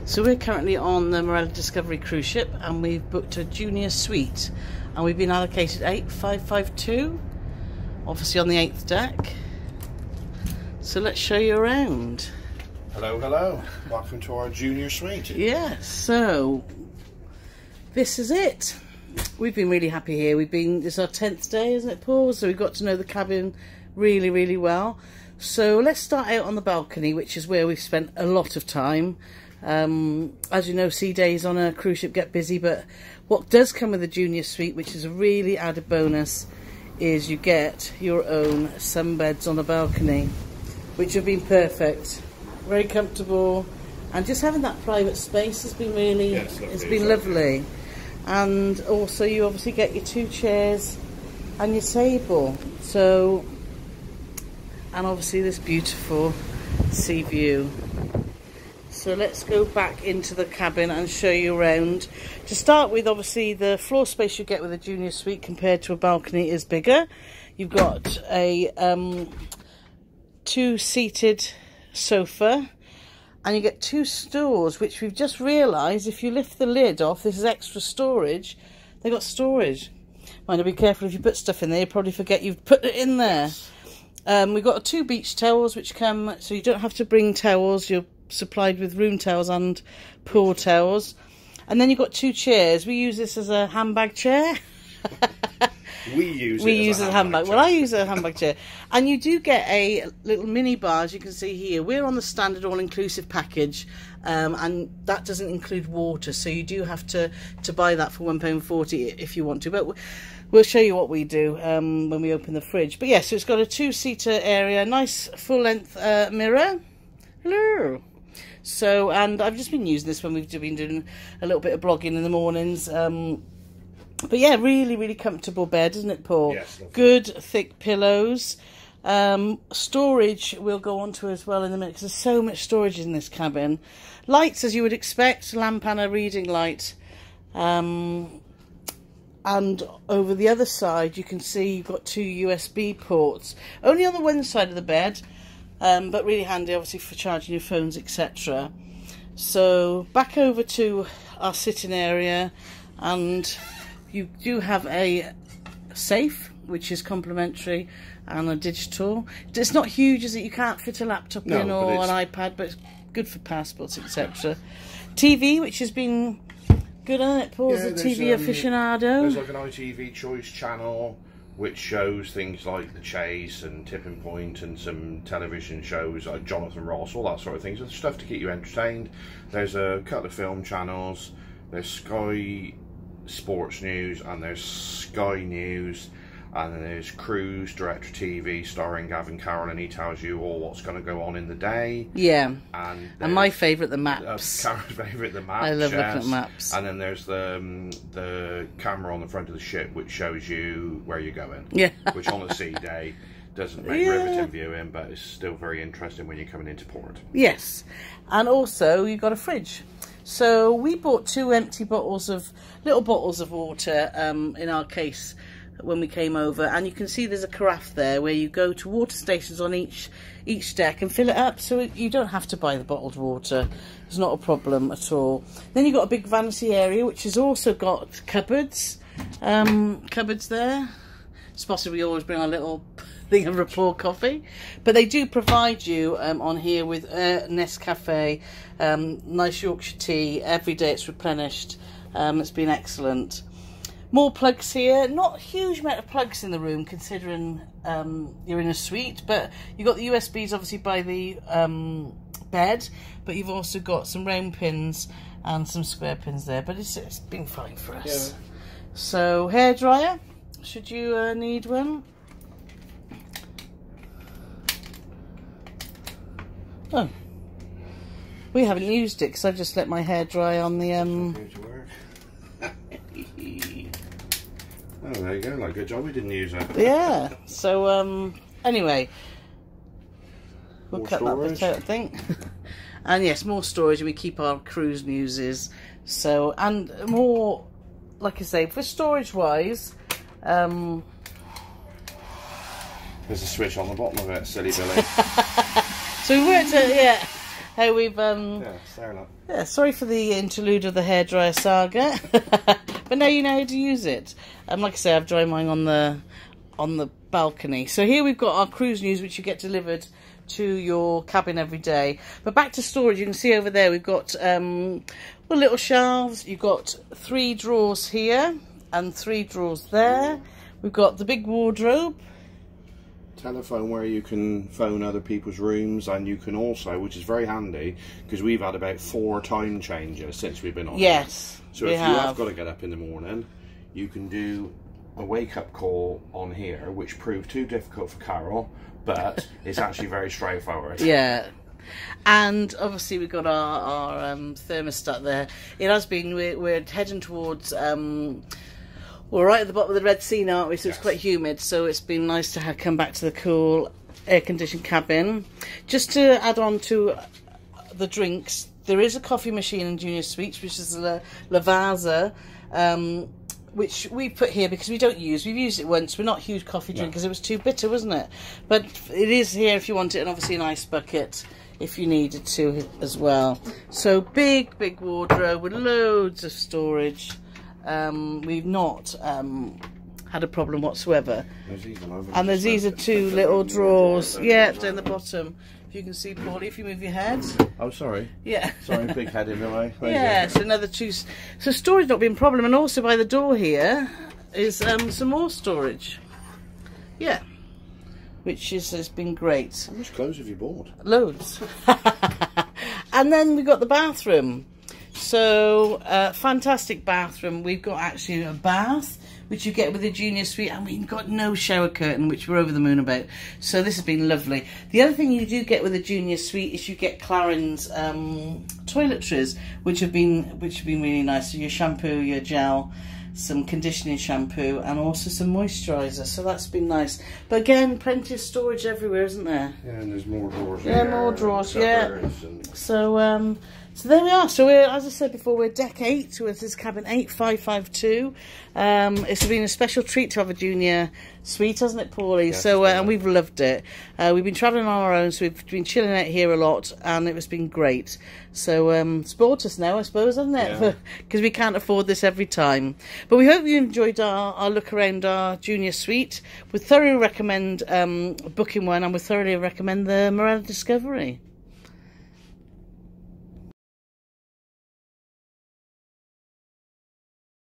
So we're currently on the Marella Discovery Cruise Ship, and we've booked a junior suite, and we've been allocated 8552, obviously on the 8th deck. So let's show you around. Hello, hello. Welcome to our junior suite. Yeah, so this is it. We've been really happy here. This is our 10th day, isn't it, Paul? So we've got to know the cabin really, really well. So let's start out on the balcony, which is where we've spent a lot of time. As you know, sea days on a cruise ship get busy, but what does come with a junior suite, which is a really added bonus, is you get your own sunbeds on the balcony, which have been perfect. Very comfortable, and just having that private space has been really, lovely. And also you obviously get your 2 chairs and your table. So, and obviously this beautiful sea view. So let's go back into the cabin and show you around. To start with, obviously the floor space you get with a junior suite compared to a balcony is bigger. You've got a 2-seated sofa, and you get 2 stools, which we've just realised if you lift the lid off, this is extra storage. They've got storage. Mind, be careful if you put stuff in there, you probably forget you've put it in there. We've got 2 beach towels which come, so you don't have to bring towels. You're supplied with room towels and pool towels. And then you've got 2 chairs. We use this as a handbag chair. We use it as a handbag. Well, I use a handbag chair. And you do get a little mini bar, as you can see here. We're on the standard all-inclusive package, and that doesn't include water, so you do have to buy that for £1.40 if you want to. But we'll show you what we do when we open the fridge. But yeah, so it's got a 2-seater area, nice full-length mirror. Hello. So, and I've just been using this when we've been doing a little bit of blogging in the mornings. But yeah, really, really comfortable bed, isn't it, Paul? Yes. Good, thick pillows. Storage we'll go on to as well in a minute, because there's so much storage in this cabin. Lights, as you would expect, lamp and a reading light. And over the other side, you can see you've got 2 USB ports. Only on the one side of the bed. But really handy, obviously, for charging your phones, etc. So back over to our sitting area, and you do have a safe, which is complimentary, and a digital. It's not huge, is it? You can't fit a laptop in or an iPad, but it's good for passports, etc. TV, which has been good, hasn't it, Paul? Yeah, the TV aficionado. There's like an ITV Choice channel, which shows things like The Chase and Tipping Point and some television shows like Jonathan Ross, all that sort of things. There's stuff to keep you entertained. There's a couple of film channels. There's Sky Sports News, and there's Sky News, and then there's Cruise Director TV starring Gavin Carole, and he tells you all what's going to go on in the day. Yeah. And my favourite, the maps. Carole's favourite, the maps. I love looking at maps. And then there's the camera on the front of the ship, which shows you where you're going. Yeah. Which on a sea day doesn't make riveting viewing, but it's still very interesting when you're coming into port. Yes. And also you've got a fridge. So we bought 2 empty little bottles of water in our case when we came over, and you can see there's a carafe there where you go to water stations on each deck and fill it up, so you don't have to buy the bottled water. It's not a problem at all. Then you've got a big vanity area, which has also got cupboards. Cupboards there. Spotted we always bring our little thing of rapport coffee, but they do provide you on here with Nescafe, nice Yorkshire tea. Every day it's replenished. It's been excellent. More plugs here. Not a huge amount of plugs in the room considering you're in a suite, but you've got the USBs obviously by the bed, but you've also got some round pins and some square pins there, but it's been fine for us. Yeah. So hairdryer, should you need one. Oh, we haven't used it because I've just let my hair dry on the Oh, there you go. Like, good job we didn't use it. Yeah. So anyway, we'll cut that bit out, I think. And yes, more storage, and we keep our cruise muses. So, and more, like I say, for storage wise, there's a switch on the bottom of it, silly Billy. So we worked out, yeah. Hey, we've Yeah, fair enough. yeah, sorry for the interlude of the hairdryer saga, but now you know how to use it. And like I say, I've dried mine on the balcony. So here we've got our cruise news, which you get delivered to your cabin every day. But back to storage, you can see over there we've got little shelves. You've got 3 drawers here and 3 drawers there. We've got the big wardrobe. Telephone where you can phone other people's rooms, and you can also, which is very handy, because we've had about 4 time changes since we've been on. Yes, so if you have got to get up in the morning, you can do a wake-up call on here, which proved too difficult for Carole, but it's actually very straightforward. Yeah. And obviously we've got our thermostat there. It has been, we're heading towards, we're right at the bottom of the Red Sea now, aren't we? So it's quite humid, so it's been nice to come back to the cool air-conditioned cabin. Just to add on to the drinks, there is a coffee machine in Junior Suites, which is the Lavazza, which we put here because we don't use. We've used it once. We're not huge coffee drinkers. It was too bitter, wasn't it? But it is here if you want it, and obviously an ice bucket if you needed to as well. So big wardrobe with loads of storage. We've not had a problem whatsoever. And there's these are 2 little drawers. Yeah, down the bottom. If you can see, Paulie, if you move your head. Oh, sorry. Yeah. Sorry, big head in the way. Yeah, so another 2. So storage not being a problem. And also by the door here is some more storage. Yeah. Which has been great. How much clothes have you bought? Loads. And then we've got the bathroom. So, fantastic bathroom. We've got actually a bath, which you get with the Junior Suite, and we've got no shower curtain, which we're over the moon about. So this has been lovely. The other thing you do get with the Junior Suite is you get Clarins Toiletries, which have been really nice. So your shampoo, your gel, some conditioning shampoo, and also some moisturiser. So that's been nice. But again, plenty of storage everywhere, isn't there? Yeah, and there's more drawers. Yeah, more drawers. Yeah. So so there we are. So we're, as I said before, we're deck 8. So this is cabin 8552. It's been a special treat to have a Junior Suite, hasn't it, Paulie? Yes, so and we've loved it. We've been travelling on our own, so we've been chilling out here a lot, and it's been great. So spoiled us now, I suppose, hasn't it? Because we can't afford this every time. But we hope you enjoyed our look around our Junior Suite. We thoroughly recommend booking one, and we thoroughly recommend the Marella Discovery.